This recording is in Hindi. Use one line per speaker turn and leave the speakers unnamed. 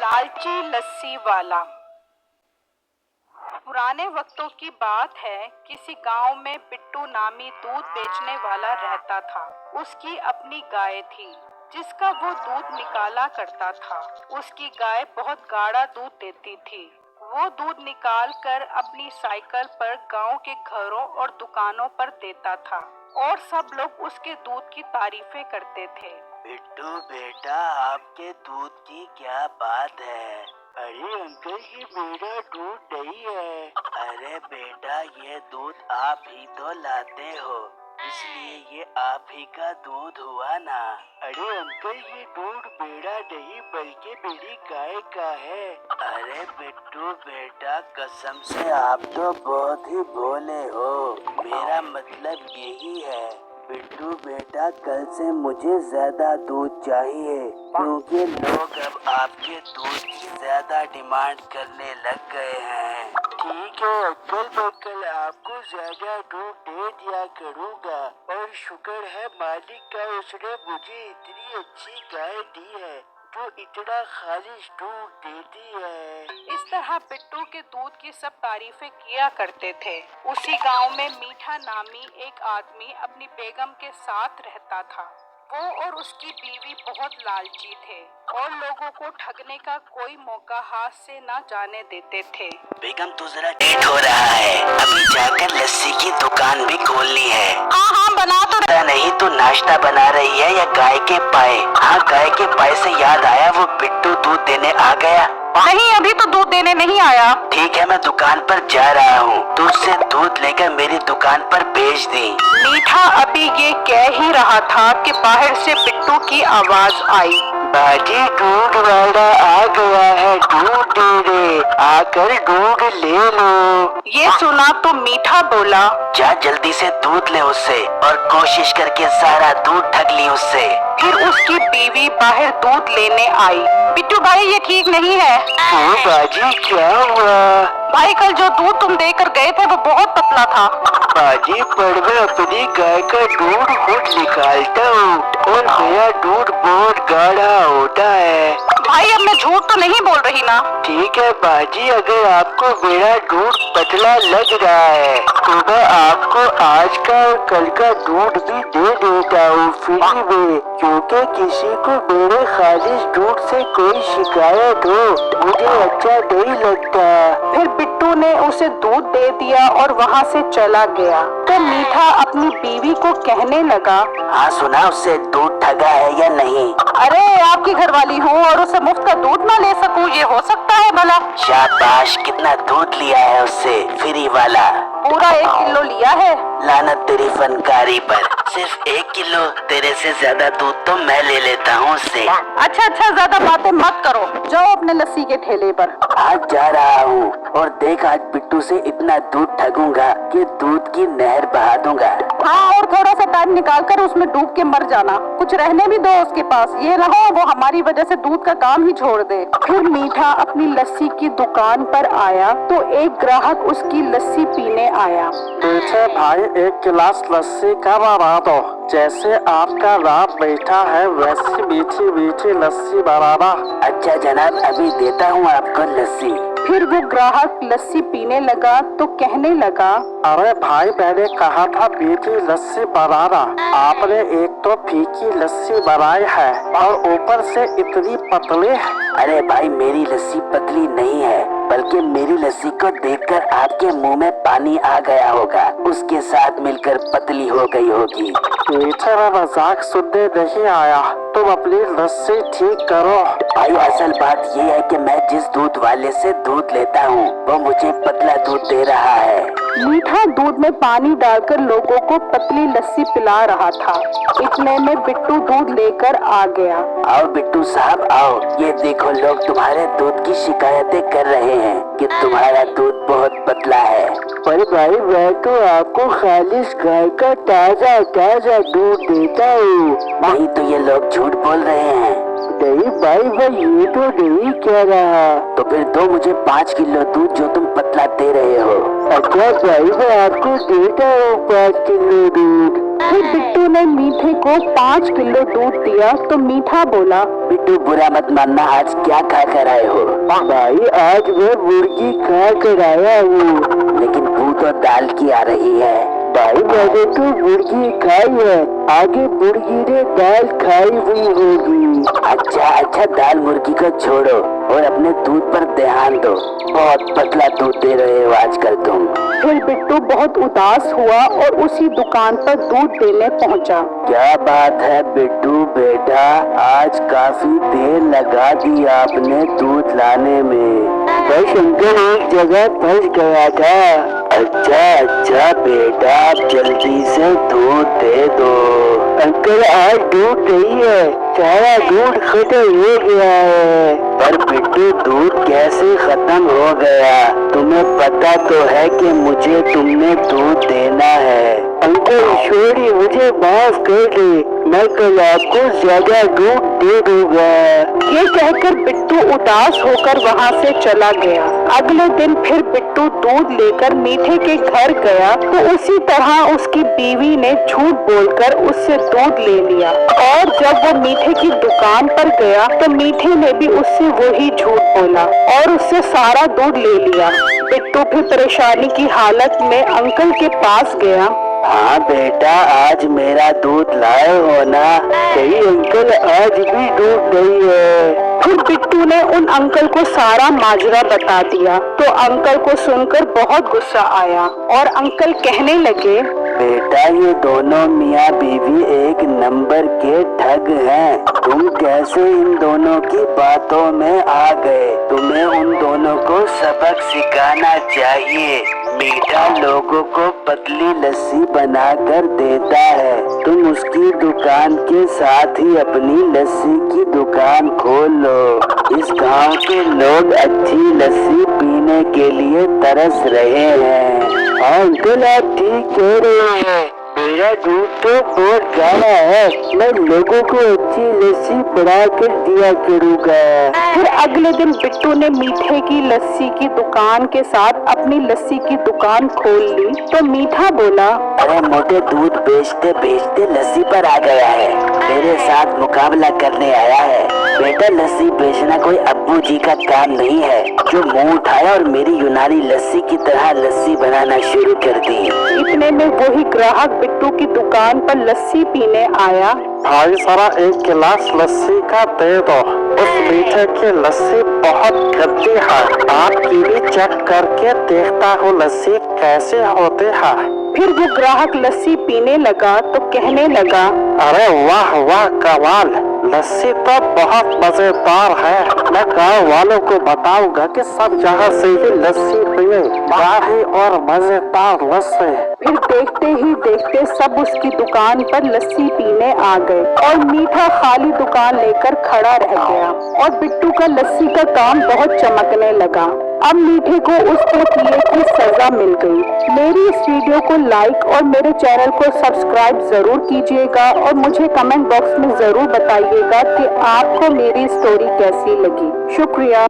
लालची लस्सी वाला। पुराने वक्तों की बात है, किसी गांव में बिट्टू नामी दूध बेचने वाला रहता था। उसकी अपनी गाय थी जिसका वो दूध निकाला करता था। उसकी गाय बहुत गाढ़ा दूध देती थी। वो दूध निकाल कर अपनी साइकिल पर गांव के घरों और दुकानों पर देता था और सब लोग उसके दूध की तारीफें करते थे।
बिट्टू बेटा, आपके दूध की क्या बात है? अरे अंकल, ये मेरा दूध नहीं है। अरे बेटा, ये दूध आप ही तो लाते हो, इसलिए ये आप ही का दूध हुआ ना। अरे अंकल, ये दूध मेरा नहीं बल्कि मेरी गाय का है। अरे बिट्टू बेटा, कसम से आप तो बहुत ही भोले हो। मेरा मतलब यही है बिट्टू बेटा, कल से मुझे ज्यादा दूध चाहिए क्योंकि लोग अब आपके दूध की ज्यादा डिमांड करने लग गए हैं। ठीक है अंकल, मैं कल आपको ज्यादा दूध दे दिया करूँगा। और शुक्र है मालिक का, उसने मुझे इतनी अच्छी गाय दी है जो इतना खालिश दूध देती है।
इस तरह बिट्टू के दूध की सब तारीफें किया करते थे। उसी गांव में मीठा नामी एक आदमी अपनी बेगम के साथ रहता था। वो और उसकी बीवी बहुत लालची थे और लोगों को ठगने का कोई मौका हाथ से न जाने देते थे।
बेगम, तो जरा लेट हो रहा है, अभी जाकर लस्सी की दुकान भी खोलनी है।
हाँ, बना तो
नहीं तो नाश्ता बना रही है या गाय के पाए? हाँ, गाय के पाए से याद आया, वो बिट्टू दूध देने आ गया?
नहीं, अभी तो दूध देने नहीं आया।
ठीक है, मैं दुकान पर जा रहा हूँ, तू उससे दूध लेकर मेरी दुकान पर भेज दी।
मीठा अभी ये कह ही रहा था कि बाहर से बिट्टू की आवाज आई।
बाजी, दूध वाला आ गया है, दूध दे दे, आकर दूध ले लो।
ये सुना तो मीठा बोला,
जा जल्दी से दूध ले उससे और कोशिश करके सारा दूध ठग ली उससे।
फिर उसकी बीवी बाहर दूध लेने आई। बिट्टू भाई, ये ठीक नहीं है।
बाजी, क्या हुआ?
भाई, कल जो दूध तुम देकर गए थे वो बहुत पतला था।
बाजी, पर मैं अपनी गाय का दूध खुद निकालता हूँ और मेरा दूध बहुत गाढ़ा होता है।
भाई, अब मैं झूठ तो नहीं बोल रही ना?
ठीक है बाजी, अगर आपको मेरा दूध पतला लग रहा है तो मैं आपको आज का और कल का दूध भी दे देता हूँ फ्री में, क्योंकि किसी को मेरे खालिश दूध से कोई शिकायत हो मुझे अच्छा नहीं लगता।
फिर बिट्टू ने उसे दूध दे दिया और वहाँ से चला गया। तो मीठा अपनी बीवी को कहने लगा,
हाँ सुना, उससे दूध ठगा है या नहीं?
अरे, आपकी घरवाली हूँ और उसे मुफ्त का दूध ना ले सकूँ, ये हो सकता है भला?
शाबाश, कितना दूध लिया है उससे फ्री वाला?
पूरा 1 किलो लिया है।
लानत तेरी फनकारी पर, सिर्फ 1 किलो? तेरे से ज्यादा दूध तो मैं ले लेता हूँ उससे।
अच्छा, ज्यादा बातें मत करो, जाओ अपने लस्सी के ठेले पर।
आज जा रहा हूँ और देख, आज बिट्टू से इतना दूध ठगूंगा कि दूध की नहर बहा दूंगा।
हाँ, और थोड़ा सा टाइम निकाल कर उसमें डूब के मर जाना, कुछ रहने भी दो उसके पास, ये ना हो वो हमारी वजह से दूध का काम ही छोड़ दे। फिर मीठा अपनी लस्सी की दुकान पर आया तो एक ग्राहक उसकी लस्सी पीने आया।
पीछे भाई 1 गिलास लस्सी का बना दो, जैसे आपका राम बैठा है वैसी मीठी मीठी लस्सी बनाना।
अच्छा जनाब, अभी देता हूँ आपको लस्सी।
फिर वो ग्राहक लस्सी पीने लगा तो कहने लगा,
अरे भाई, मैंने कहा था मीठी लस्सी बनाना, आपने एक तो फीकी लस्सी बनाई है और ऊपर से इतनी पतली।
अरे भाई, मेरी लस्सी पतली नहीं है, बल्कि मेरी लस्सी को देखकर आपके मुंह में पानी आ गया होगा, उसके साथ मिलकर पतली हो गई होगी।
मीठे में मजाक सुनने नहीं आया, तुम अपनी लस्सी ठीक करो।
भाई, असल बात ये है कि मैं जिस दूध वाले से दूध लेता हूँ वो मुझे पतला दूध दे रहा है।
मीठा दूध में पानी डालकर लोगों को पतली लस्सी पिला रहा था। इतने में बिट्टू दूध लेकर आ गया।
आओ बिट्टू साहब आओ, ये देखो लोग तुम्हारे दूध की शिकायतें कर रहे हैं कि तुम्हारा दूध बहुत पतला है।
पर भाई, मैं तो आपको खालिश गाय का ताजा ताजा दूध देता हूँ।
नहीं तो ये लोग झूठ बोल रहे हैं।
नहीं भाई, मैं ये तो नहीं कह रहा।
तो फिर दो मुझे 5 किलो दूध जो तुम पतला दे रहे हो।
अच्छा भाई, मैं आपको देता हूँ 5 किलो दूध।
फिर बिट्टू ने मीठे को 5 किलो दूध दिया तो मीठा बोला,
बिट्टू बुरा मत मानना, आज क्या खा कर आए हो? भाई आज मैं मुर्गी खा कर आया हूँ। लेकिन बू तो दाल की आ रही है। भाई मैंने तो मुर्गी खाई है, आगे मुर्गी ने दाल खाई हुई होगी। अच्छा दाल मुर्गी को छोड़ो और अपने दूध पर ध्यान दो। बहुत पतला दूध दे रहे हो आजकल तुम।
फिर बिट्टू बहुत उदास हुआ और उसी दुकान पर दूध देने पहुंचा।
क्या बात है बिट्टू बेटा, आज काफी देर लगा दी आपने दूध लाने में। बस अंकल एक जगह फंस गया था। अच्छा बेटा, आप जल्दी से दूध दे दो। अंकल आज दूध नहीं है, सारा दूध खत्म हो गया है। पर बिट्टू दूध कैसे खत्म हो गया? तुम्हें पता तो है कि मुझे तुमने दूध देना है। अंकल छोड़िए, मुझे माफ कर दे, मैं कल आपको ज्यादा दूध दे दूंगा।
ये कहकर बिट्टू उदास होकर वहाँ से चला गया। अगले दिन फिर बिट्टू दूध लेकर मीठे के घर गया तो उसी तरह उसकी बीवी ने झूठ बोलकर उससे दूध ले लिया। और जब वो मीठे की दुकान पर गया तो मीठे ने भी उससे वही झूठ बोला और उससे सारा दूध ले लिया। बिट्टू फिर परेशानी की हालत में अंकल के पास गया।
हाँ बेटा, आज मेरा दूध लाए हो ना? सही अंकल, आज भी दूध नहीं है।
फिर बिट्टू ने उन अंकल को सारा माजरा बता दिया तो अंकल को सुनकर बहुत गुस्सा आया और अंकल कहने लगे,
बेटा ये दोनों मियाँ बीवी एक नंबर के ठग हैं। तुम कैसे इन दोनों की बातों में आ गए? तुम्हें उन दोनों को सबक सिखाना चाहिए। मीठा लोगों को पतली लस्सी बनाकर देता है, तुम उसकी दुकान के साथ ही अपनी लस्सी की दुकान खोल लो। इस गांव के लोग अच्छी लस्सी पीने के लिए तरस रहे हैं। अंकल आप ठीक कह रहे हैं, मेरा दूध तो बहुत गाढ़ा है, मैं लोगों को अच्छी लस्सी बना कर दिया करूँगा।
फिर अगले दिन बिट्टू ने मीठे की लस्सी की दुकान के साथ अपनी लस्सी की दुकान खोल ली तो मीठा बोला,
अरे मोटे, दूध बेचते बेचते लस्सी पर आ गया है, मेरे साथ मुकाबला करने आया है। बेटा लस्सी बेचना कोई अब्बू जी का काम नहीं है जो मुंह उठाया और मेरी यूनानी लस्सी की तरह लस्सी बनाना शुरू कर दी।
इतने में वही ग्राहक बिट्टू की दुकान पर लस्सी पीने आया।
भाई सारा एक गिलास लस्सी का दे दो, उस मीठे की लस्सी बहुत गंदी है, आपकी भी चेक करके देखता हूँ लस्सी कैसे होती है।
फिर वो ग्राहक लस्सी पीने लगा तो कहने लगा,
अरे वाह वाह कमाल, लस्सी तो बहुत मजेदार है। मैं गाँव वालों को बताऊंगा कि सब जगह से ही लस्सी पिए, गाढ़ी और मजेदार लस्सी।
फिर देखते ही देखते सब उसकी दुकान पर लस्सी पीने आ गए और मीठा खाली दुकान लेकर खड़ा रह गया और बिट्टू का लस्सी का काम बहुत चमकने लगा। अब मीठे को उसके किए की सजा मिल गई। मेरी इस वीडियो को लाइक और मेरे चैनल को सब्सक्राइब जरूर कीजिएगा और मुझे कमेंट बॉक्स में जरूर बताइएगा कि आपको मेरी स्टोरी कैसी लगी। शुक्रिया।